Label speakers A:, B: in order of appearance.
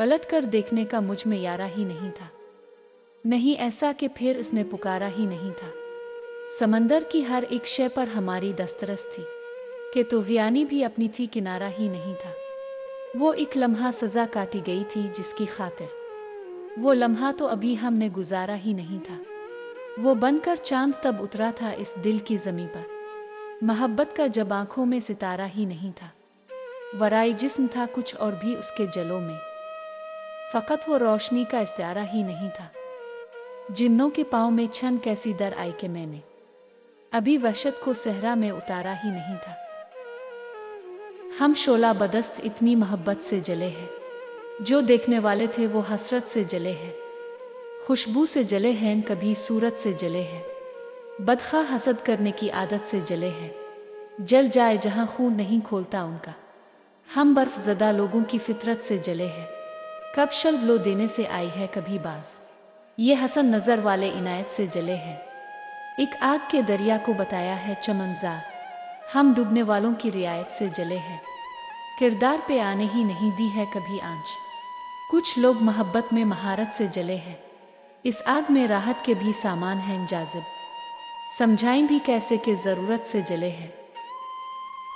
A: पलट कर देखने का मुझ में यारा ही नहीं था। नहीं ऐसा कि फिर इसने पुकारा ही नहीं था। समंदर की हर एक शय पर हमारी दस्तरस थी कि तूफ़ानी भी अपनी थी, किनारा ही नहीं था। वो एक लम्हा सज़ा काटी गई थी जिसकी खातिर वो लम्हा तो अभी हमने गुजारा ही नहीं था। वो बनकर चांद तब उतरा था इस दिल की ज़मीं पर, मोहब्बत का जब आँखों में सितारा ही नहीं था। वराई जिस्म था कुछ और भी उसके जलों में, फ़कत वो रोशनी का इस्तारा ही नहीं था। जिन्नों के पाँव में छन कैसी दर आई कि मैंने अभी वहशत को सहरा में उतारा ही नहीं था। हम शोला बदस्त इतनी मोहब्बत से जले हैं, जो देखने वाले थे वो हसरत से जले हैं। खुशबू से जले हैं, कभी सूरत से जले हैं, बदखा हसद करने की आदत से जले हैं। जल जाए जहाँ खून नहीं खोलता उनका, हम बर्फ ज़दा लोगों की फितरत से जले हैं। कब शल्ब लो देने से आई है कभी बाज, ये हसन नज़र वाले इनायत से जले हैं। एक आग के दरिया को बताया है चमनज़ार, हम डूबने वालों की रियायत से जले हैं। किरदार पे आने ही नहीं दी है कभी आंच, कुछ लोग मोहब्बत में महारत से जले हैं। इस आग में राहत के भी सामान हैं जाज़िब, समझाएं भी कैसे कि ज़रूरत से जले हैं।